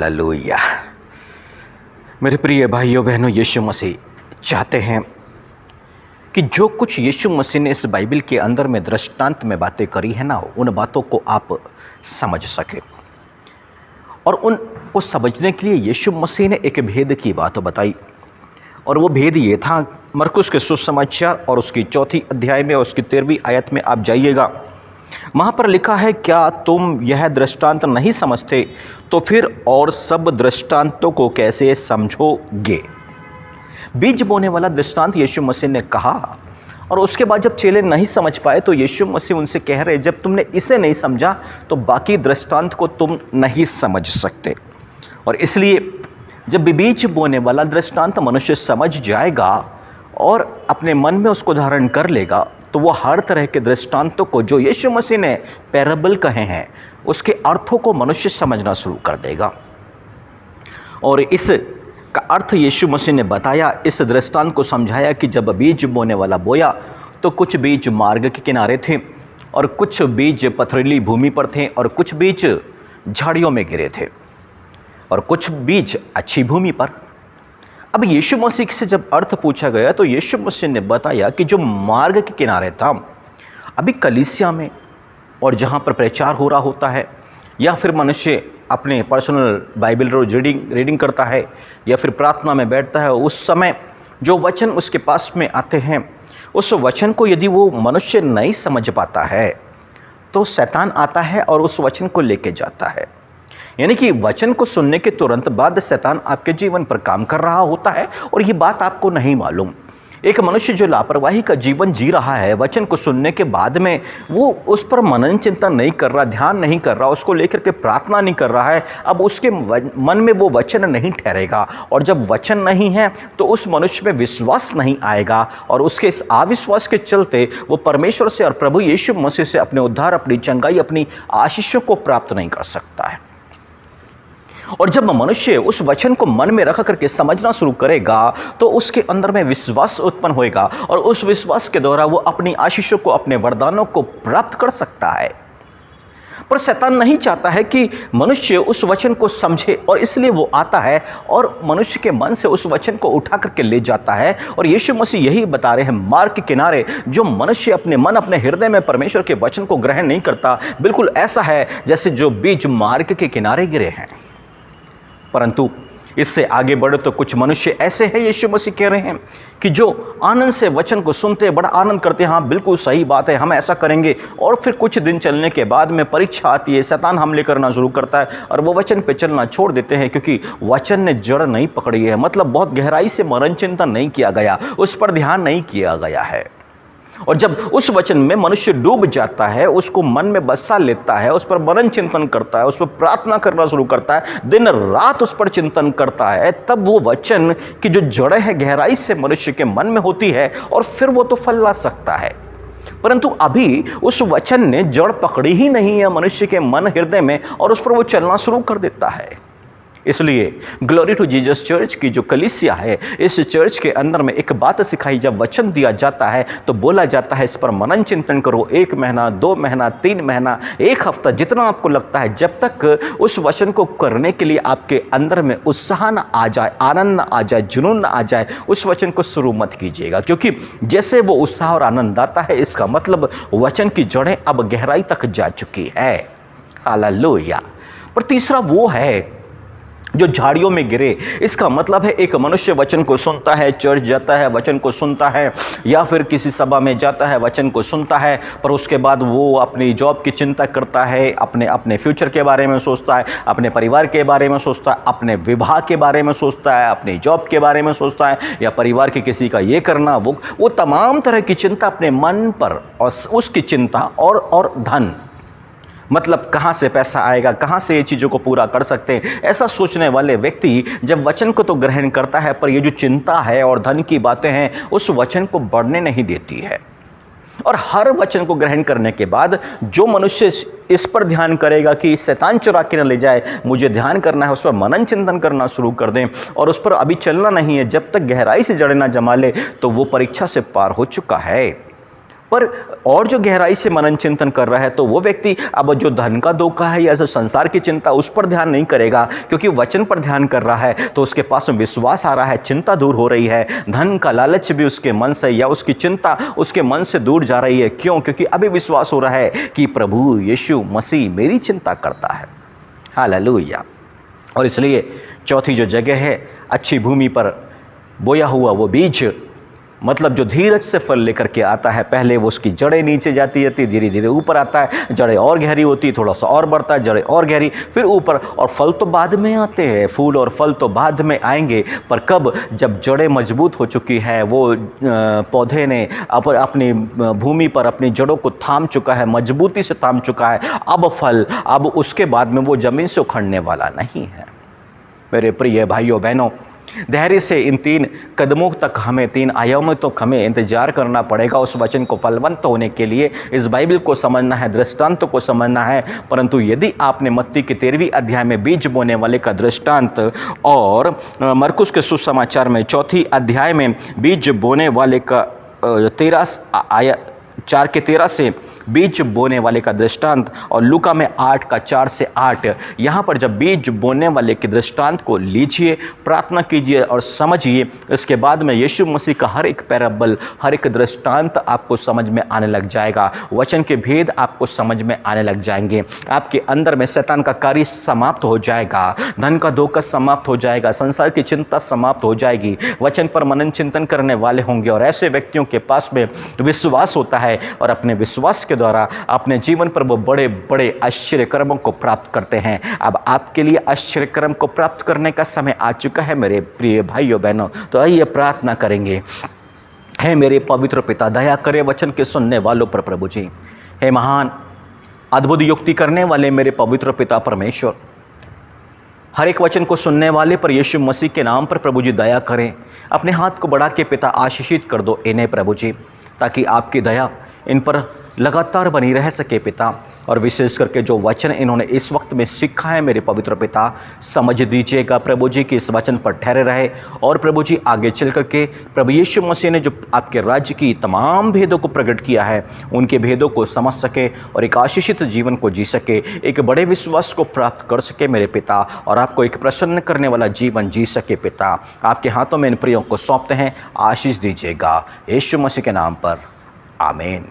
Hallelujah. मेरे प्रिय भाइयों बहनों, यीशु मसीह चाहते हैं कि जो कुछ यीशु मसीह ने इस बाइबल के अंदर में दृष्टांत में बातें करी है ना, उन बातों को आप समझ सके। और उनको समझने के लिए यीशु मसीह ने एक भेद की बात बताई, और वो भेद ये था। मरकुस के सुसमाचार और उसकी 4 अध्याय में और उसकी 13वीं आयत में आप जाइएगा। वहाँ पर लिखा है, क्या तुम यह दृष्टांत नहीं समझते तो फिर और सब दृष्टांतों को कैसे समझोगे। बीज बोने वाला दृष्टांत यीशु मसीह ने कहा, और उसके बाद जब चेले नहीं समझ पाए तो यीशु मसीह उनसे कह रहे, जब तुमने इसे नहीं समझा तो बाकी दृष्टांत को तुम नहीं समझ सकते। और इसलिए जब बीज बोने वाला दृष्टांत मनुष्य समझ जाएगा और अपने मन में उसको धारण कर लेगा, तो वो हर तरह के दृष्टांतों को जो यीशु मसीह ने पैराबल कहे हैं उसके अर्थों को मनुष्य समझना शुरू कर देगा। और इस का अर्थ यीशु मसीह ने बताया, इस दृष्टांत को समझाया कि जब बीज बोने वाला बोया तो कुछ बीज मार्ग के किनारे थे, और कुछ बीज पथरीली भूमि पर थे, और कुछ बीज झाड़ियों में गिरे थे, और कुछ बीज अच्छी भूमि पर। अब यीशु मसीह से जब अर्थ पूछा गया तो यीशु मसीह ने बताया कि जो मार्ग के किनारे था, अभी कलीसिया में और जहाँ पर प्रचार हो रहा होता है, या फिर मनुष्य अपने पर्सनल बाइबल रोज रीडिंग करता है, या फिर प्रार्थना में बैठता है, उस समय जो वचन उसके पास में आते हैं, उस वचन को यदि वो मनुष्य नहीं समझ पाता है तो शैतान आता है और उस वचन को लेके जाता है। यानी कि वचन को सुनने के तुरंत बाद शैतान आपके जीवन पर काम कर रहा होता है, और ये बात आपको नहीं मालूम। एक मनुष्य जो लापरवाही का जीवन जी रहा है, वचन को सुनने के बाद में वो उस पर मनन चिंतन नहीं कर रहा, ध्यान नहीं कर रहा, उसको लेकर के प्रार्थना नहीं कर रहा है, अब उसके मन में वो वचन नहीं ठहरेगा। और जब वचन नहीं है तो उस मनुष्य में विश्वास नहीं आएगा, और उसके इस अविश्वास के चलते वो परमेश्वर से और प्रभु यीशु मसीह से अपने उद्धार, अपनी चंगाई, अपनी आशीषों को प्राप्त नहीं कर सकता है। और जब मनुष्य उस वचन को मन में रख करके समझना शुरू करेगा तो उसके अंदर में विश्वास उत्पन्न होएगा, और उस विश्वास के द्वारा वो अपनी आशीषों को, अपने वरदानों को प्राप्त कर सकता है। पर शैतान नहीं चाहता है कि मनुष्य उस वचन को समझे, और इसलिए वो आता है और मनुष्य के मन से उस वचन को उठा करके ले जाता है। और यीशु मसीह यही बता रहे हैं, मार्ग के किनारे जो मनुष्य अपने मन, अपने हृदय में परमेश्वर के वचन को ग्रहण नहीं करता, बिल्कुल ऐसा है जैसे जो बीज मार्ग के किनारे गिरे हैं। परंतु इससे आगे बढ़े तो कुछ मनुष्य ऐसे हैं, यीशु मसीह कह रहे हैं, कि जो आनंद से वचन को सुनते, बड़ा आनंद करते हैं, हाँ बिल्कुल सही बात है, हम ऐसा करेंगे। और फिर कुछ दिन चलने के बाद में परीक्षा आती है, शैतान हमले करना शुरू करता है, और वो वचन पे चलना छोड़ देते हैं, क्योंकि वचन ने जड़ नहीं पकड़ी है। मतलब बहुत गहराई से मनन चिंतन नहीं किया गया, उस पर ध्यान नहीं किया गया है। और जब उस वचन में मनुष्य डूब जाता है, उसको मन में बसा लेता है, उस पर मनन चिंतन करता है, उस पर प्रार्थना करना शुरू करता है, दिन रात उस पर चिंतन करता है, तब वो वचन की जो जड़ है गहराई से मनुष्य के मन में होती है, और फिर वो तो फल ला सकता है। परंतु अभी उस वचन ने जड़ पकड़ी ही नहीं है मनुष्य के मन, हृदय में, और उस पर वो चलना शुरू कर देता है। इसलिए ग्लोरी टू जीसस चर्च की जो कलीसिया है, इस चर्च के अंदर में एक बात सिखाई, जब वचन दिया जाता है तो बोला जाता है, इस पर मनन चिंतन करो 1 महीना, 2 महीना, 3 महीना, 1 हफ्ता, जितना आपको लगता है, जब तक उस वचन को करने के लिए आपके अंदर में उत्साह न आ जाए, आनंद न आ जाए, जुनून न आ जाए, उस वचन को शुरू मत कीजिएगा। क्योंकि जैसे वो उत्साह और आनंद आता है, इसका मतलब वचन की जड़ें अब गहराई तक जा चुकी है। हालेलुया। पर तीसरा वो है जो झाड़ियों में गिरे। इसका मतलब है एक मनुष्य वचन को सुनता है, चर्च जाता है, वचन को सुनता है, या फिर किसी सभा में जाता है, वचन को सुनता है, पर उसके बाद वो अपनी जॉब की चिंता करता है, अपने फ्यूचर के बारे में सोचता है, अपने परिवार के बारे में सोचता है, अपने विवाह के बारे में सोचता है, अपनी जॉब के बारे में सोचता है, या परिवार के किसी का ये करना, वो तमाम तरह की चिंता अपने मन पर, और उसकी चिंता और धन, मतलब कहाँ से पैसा आएगा, कहाँ से ये चीज़ों को पूरा कर सकते हैं, ऐसा सोचने वाले व्यक्ति जब वचन को तो ग्रहण करता है, पर ये जो चिंता है और धन की बातें हैं, उस वचन को बढ़ने नहीं देती है। और हर वचन को ग्रहण करने के बाद जो मनुष्य इस पर ध्यान करेगा कि शैतान चुरा के न ले जाए, मुझे ध्यान करना है, उस पर मनन चिंतन करना शुरू कर दें, और उस पर अभी चलना नहीं है, जब तक गहराई से जड़ें ना जमा ले, तो वो परीक्षा से पार हो चुका है। पर और जो गहराई से मनन चिंतन कर रहा है तो वो व्यक्ति अब जो धन का धोखा है या जो संसार की चिंता, उस पर ध्यान नहीं करेगा, क्योंकि वचन पर ध्यान कर रहा है तो उसके पास में विश्वास आ रहा है, चिंता दूर हो रही है, धन का लालच भी उसके मन से या उसकी चिंता उसके मन से दूर जा रही है। क्यों? क्योंकि अभी विश्वास हो रहा है कि प्रभु यीशु मसीह मेरी चिंता करता है। हालेलुया। और इसलिए चौथी जो जगह है, अच्छी भूमि पर बोया हुआ वो बीज, मतलब जो धीरज से फल लेकर के आता है। पहले वो उसकी जड़ें नीचे जाती रहती, धीरे धीरे ऊपर आता है, जड़ें और गहरी होती, थोड़ा सा और बढ़ता है, जड़ें और गहरी, फिर ऊपर, और फल तो बाद में आते हैं, फूल और फल तो बाद में आएंगे। पर कब? जब जड़ें मजबूत हो चुकी है, वो पौधे ने अपनी भूमि पर अपनी जड़ों को थाम चुका है, मजबूती से थाम चुका है, अब फल, अब उसके बाद में वो ज़मीन से उखड़ने वाला नहीं है। मेरे प्रिय भाइयों बहनों, धैर्य से इन 3 कदमों तक हमें, 3 आयामों तक हमें इंतजार करना पड़ेगा उस वचन को फलवंत होने के लिए। इस बाइबल को समझना है, दृष्टांत को समझना है। परंतु यदि आपने मत्ती के 13वीं अध्याय में बीज बोने वाले का दृष्टांत और मरकुस के सुसमाचार में 4th अध्याय में बीज बोने वाले का 4 के 13 से बीज बोने वाले का दृष्टांत, और लूका में 8 का 4 से 8, यहाँ पर जब बीज बोने वाले के दृष्टांत को लीजिए, प्रार्थना कीजिए और समझिए, इसके बाद में यीशु मसीह का हर एक पैराबल, हर एक दृष्टांत आपको समझ में आने लग जाएगा। वचन के भेद आपको समझ में आने लग जाएंगे। आपके अंदर में शैतान का कार्य समाप्त हो जाएगा, धन का धोखा समाप्त हो जाएगा, संसार की चिंता समाप्त हो जाएगी। वचन पर मनन चिंतन करने वाले होंगे, और ऐसे व्यक्तियों के पास में विश्वास होता है, और अपने विश्वास के द्वारा अपने जीवन पर वो बड़े बड़े आश्चर्य कर्मों को प्राप्त करते हैं। अब आपके लिए आश्चर्य कर्म को प्राप्त करने का समय आ चुका है मेरे प्रिय भाइयों बहनों। तो आइए प्रार्थना करेंगे। हे मेरे पवित्र पिता, दया करे वचन के सुनने वालों पर प्रभु जी। हे महान अद्भुत युक्ति करने वाले मेरे पवित्र पिता परमेश्वर, हर एक वचन को सुनने वाले पर यीशु मसीह के नाम पर प्रभु जी दया करें। अपने हाथ को बढ़ा के पिता आशीषित कर दो इन्हें प्रभु जी, ताकि आपकी दया इन पर लगातार बनी रह सके पिता। और विशेष करके जो वचन इन्होंने इस वक्त में सीखा है मेरे पवित्र पिता, समझ दीजिएगा प्रभु जी कि इस वचन पर ठहरे रहे, और प्रभु जी आगे चल करके प्रभु यीशु मसीह ने जो आपके राज्य की तमाम भेदों को प्रकट किया है, उनके भेदों को समझ सके और एक आशीषित जीवन को जी सके, एक बड़े विश्वास को प्राप्त कर सके मेरे पिता, और आपको एक प्रसन्न करने वाला जीवन जी सके पिता। आपके हाथों में इन प्रियों को सौंपते हैं, आशीष दीजिएगा यीशु मसीह के नाम पर, आमीन।